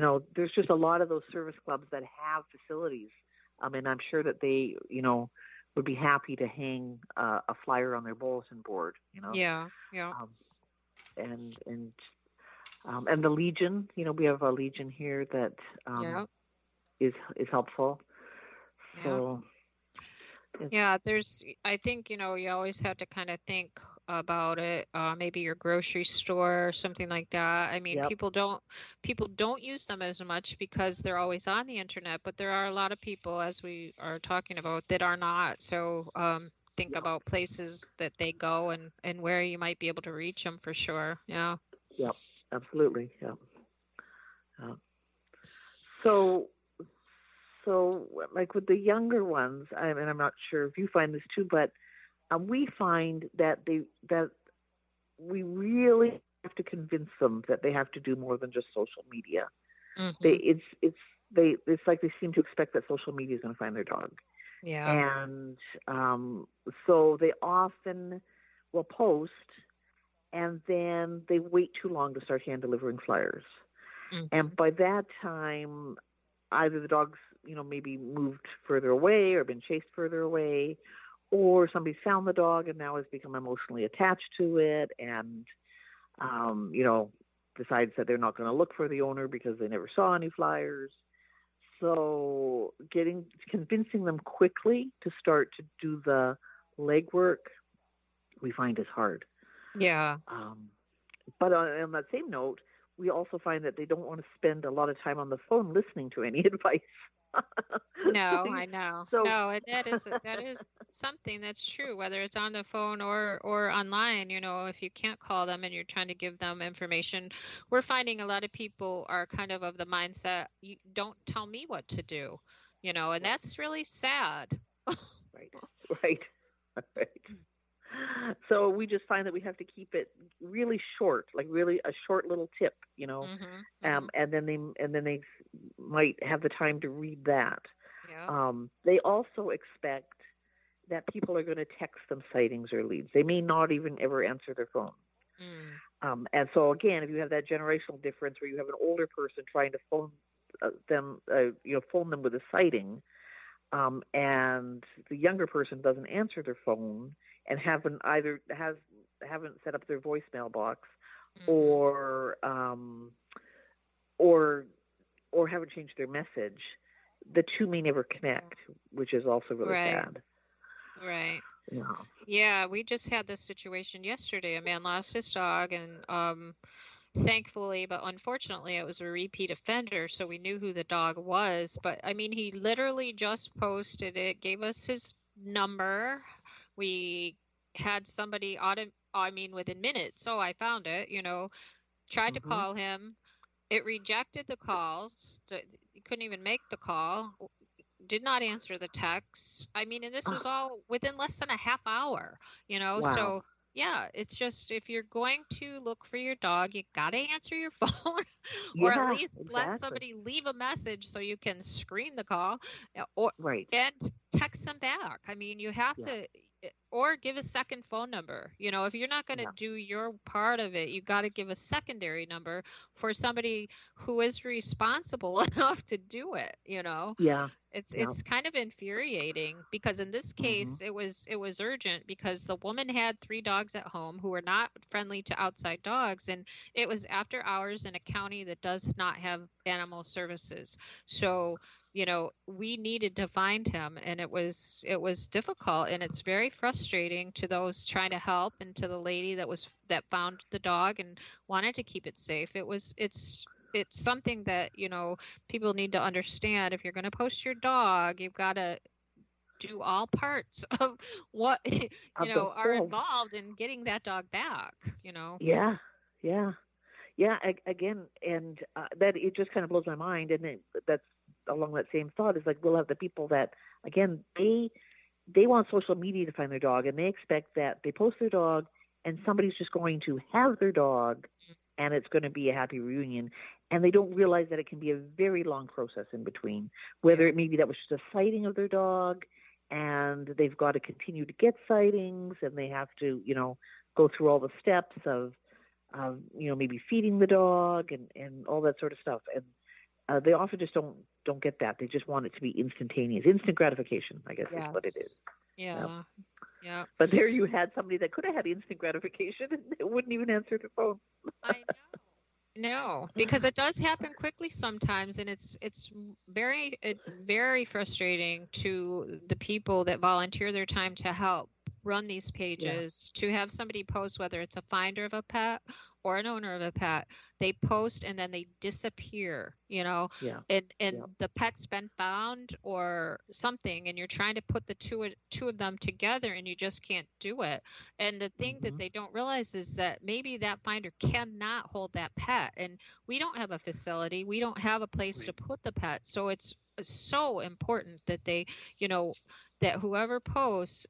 there's just a lot of those service clubs that have facilities. And I'm sure that they, would be happy to hang a flyer on their bulletin board, Yeah, yeah, um, and and the Legion, we have a Legion here that yeah, is helpful. yeah. So it's, Yeah, I think, you always have to kind of think about it. Maybe your grocery store or something like that. I mean, yep, people don't use them as much because they're always on the internet, but there are a lot of people, as we are talking about, that are not. So, think yep, about places that they go and where you might be able to reach them for sure. Yeah. yep, absolutely, yep. So, so like with the younger ones, and I'm not sure if you find this too, but we find that we really have to convince them that they have to do more than just social media. They Mm-hmm. it's like they seem to expect that social media is going to find their dog, Yeah. and so they often will post, and then they wait too long to start hand delivering flyers. Mm-hmm. And by that time, either the dog's, maybe moved further away or been chased further away, or somebody's found the dog and now has become emotionally attached to it and, um, you know, decides that they're not going to look for the owner because they never saw any flyers. So convincing them quickly to start to do the legwork, we find is hard. Yeah. Um, but on that same note, we also find that they don't want to spend a lot of time on the phone listening to any advice. so, No, I know. so No, and that is something that's true, whether it's on the phone or online, if you can't call them and you're trying to give them information, we're finding a lot of people are kind of the mindset, you don't tell me what to do, and right, that's really sad. right, right, right. So we just find that we have to keep it really short, like really a short little tip, Mhm. Mhm. and then they might have the time to read that. Yeah. They also expect that people are going to text them sightings or leads. They may not even ever answer their phone. Mm. And so again, if you have that generational difference where you have an older person trying to phone them with a sighting, and the younger person doesn't answer their phone and haven't set up their voicemail box, Mhm. or or or haven't changed their message, the two may never connect, which is also really Right. sad. Right. Yeah. Yeah, we just had this situation yesterday. A man lost his dog, and thankfully, but unfortunately, it was a repeat offender, so we knew who the dog was. But I mean, he literally just posted it, gave us his number. We had somebody I mean, within minutes. So I found it, tried to Mhm. call him. It rejected the calls. You couldn't even make the call. Did not answer the text. I mean, and this was Ah, all within less than a half hour, wow. So yeah, it's just if you're going to look for your dog, you got to answer your phone or at Yeah, least let exactly. somebody leave a message so you can screen the call or Right. and text them back. I mean, you have Yeah. to or give a second phone number. If you're not going to Yeah. do your part of it, you got to give a secondary number for somebody who is responsible enough to do it. Yeah. it's Yeah. it's kind of infuriating because in this Mhm. case it was urgent because the woman had three dogs at home who were not friendly to outside dogs, and it was after hours in a county that does not have animal services. So, we needed to find him, and it was difficult, and it's very frustrating to those trying to help and to the lady that found the dog and wanted to keep it safe. It's something that people need to understand. If you're going to post your dog, you've got to do all parts of what Of the are whole. involved in getting that dog back. Yeah. Yeah. Yeah. Again, and that it just kind of blows my mind, and that's along that same thought is like we'll have the people that again they want social media to find their dog, and they expect that they post their dog and somebody's just going to have their dog and it's going to be a happy reunion, and they don't realize that it can be a very long process in between, whether Yeah. it maybe that was just a sighting of their dog and they've got to continue to get sightings and they have to go through all the steps of maybe feeding the dog and all that sort of stuff, they often just don't get that. They just want it to be instantaneous, instant gratification, I guess is what it is. Yeah. Yeah. But there you had somebody that could have had instant gratification and they wouldn't even answer the phone. I know. No, because it does happen quickly sometimes, and it's very frustrating to the people that volunteer their time to help run these pages, to have somebody post, whether it's a finder of a pet or an owner of a pet, they post and then they disappear, and the pet's been found or something, and you're trying to put the two of them together and you just can't do it. And the thing that they don't realize is that maybe that finder cannot hold that pet, and we don't have a facility, we don't have a place to put the pet. So it's so important that they, that whoever posts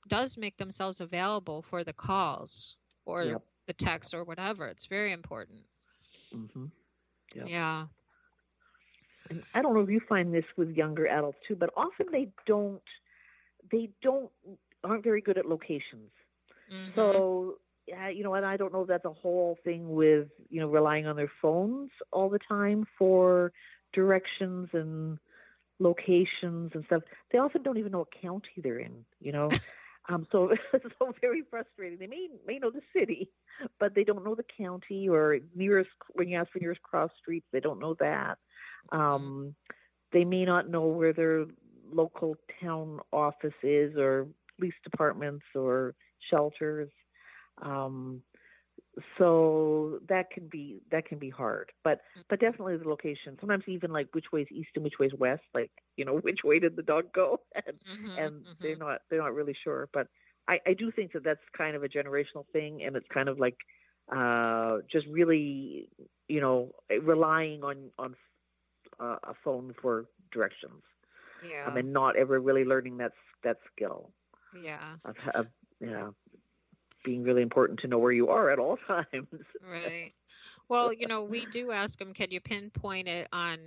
does make themselves available for the calls or the text or whatever. It's very important. Yeah. And I don't know if you find this with younger adults too, but often they aren't very good at locations. So, and I don't know if that's a whole thing with, relying on their phones all the time for directions and locations and stuff. They often don't even know what county they're in, so very frustrating. They may know the city, but they don't know the county or when you ask for nearest cross streets, they don't know that. They may not know where their local town office is or police departments or shelters. So that can be hard, but definitely the location. Sometimes even like which way is east and which way is west, like, which way did the dog go? And they're not really sure. But I do think that that's kind of a generational thing, and it's kind of like just really, relying on a phone for directions. And not ever really learning that skill. Of being really important to know where you are at all times. Right. Well, we do ask them, can you pinpoint it on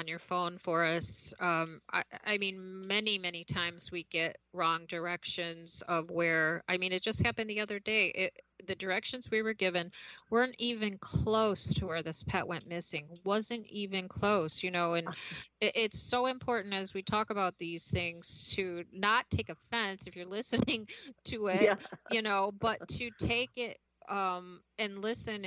your phone for us? I mean, many, many times we get wrong directions of where, it just happened the other day. The directions we were given weren't even close to where this pet went missing, wasn't even close, and it's so important as we talk about these things to not take offense if you're listening to it, but to take it and listen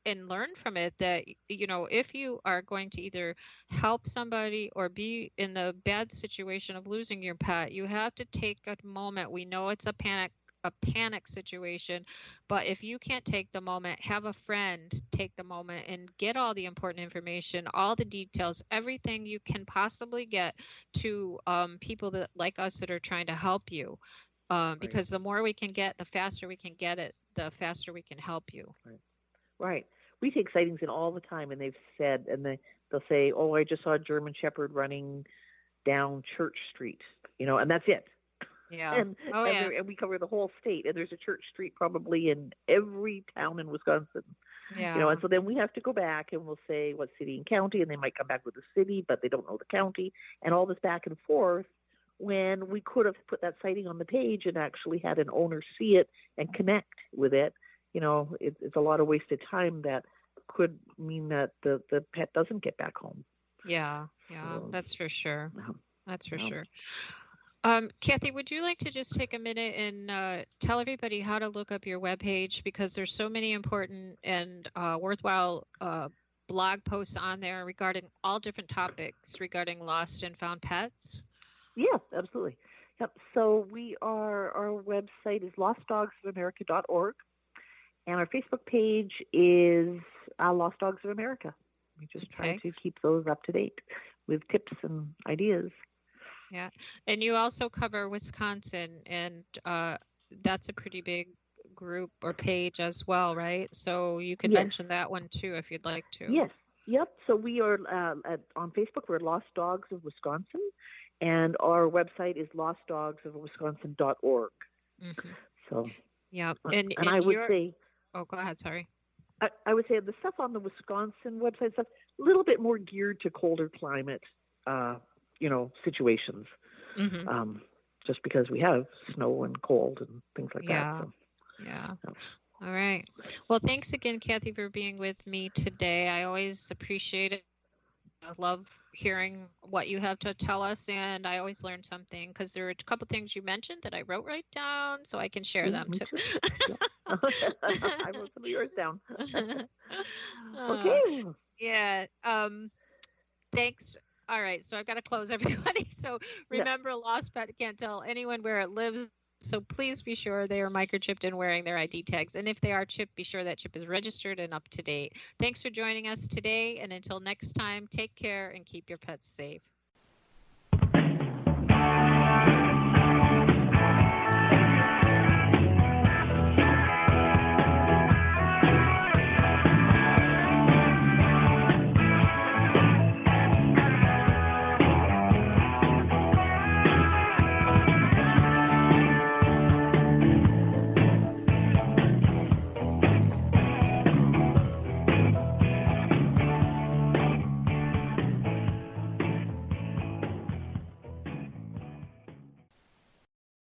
and learn from it, that if you are going to either help somebody or be in the bad situation of losing your pet, you have to take a moment. We know it's a panic situation, but if you can't take the moment, have a friend take the moment and get all the important information, all the details, everything you can possibly get to people that like us that are trying to help you, because the more we can get, the faster we can get it, the faster we can help you. Right. We take sightings in all the time, and they've said, and they'll say, "Oh, I just saw a German Shepherd running down Church Street," and that's it. Yeah. And we cover the whole state, and there's a Church Street probably in every town in Wisconsin. Yeah. And so then we have to go back and we'll say what city and county, and they might come back with the city, but they don't know the county, and all this back and forth, when we could have put that sighting on the page and actually had an owner see it and connect with it. It's a lot of wasted time that could mean that the pet doesn't get back home. Yeah, so, that's for sure. That's for sure. Kathy, would you like to just take a minute and tell everybody how to look up your webpage, because there's so many important and worthwhile blog posts on there regarding all different topics regarding lost and found pets? Yes, absolutely. Yep. So our website is lostdogsofamerica.org, and our Facebook page is Lost Dogs of America. We just try to keep those up to date with tips and ideas. Yeah. And you also cover Wisconsin, and that's a pretty big group or page as well, right? So you can mention that one too if you'd like to. Yes. Yep. So we are on Facebook, we're Lost Dogs of Wisconsin, and our website is lostdogsofwisconsin.org. So yeah. And I would say, oh, go ahead, sorry. I would say the stuff on the Wisconsin website stuff a little bit more geared to colder climate situations, just because we have snow and cold and things like that. So. Yeah. All right. Well, thanks again, Kathy, for being with me today. I always appreciate it. love hearing what you have to tell us, and I always learn something because there are a couple things you mentioned that I wrote right down so I can share them Me too. too. Yeah. I wrote some of yours down. Uh, Okay. yeah. Thanks. All right, so I've got to close everybody. So Yeah. remember, a lost pet can't tell anyone where it lives. So please be sure they are microchipped and wearing their ID tags. And if they are chipped, be sure that chip is registered and up to date. Thanks for joining us today. And until next time, take care and keep your pets safe.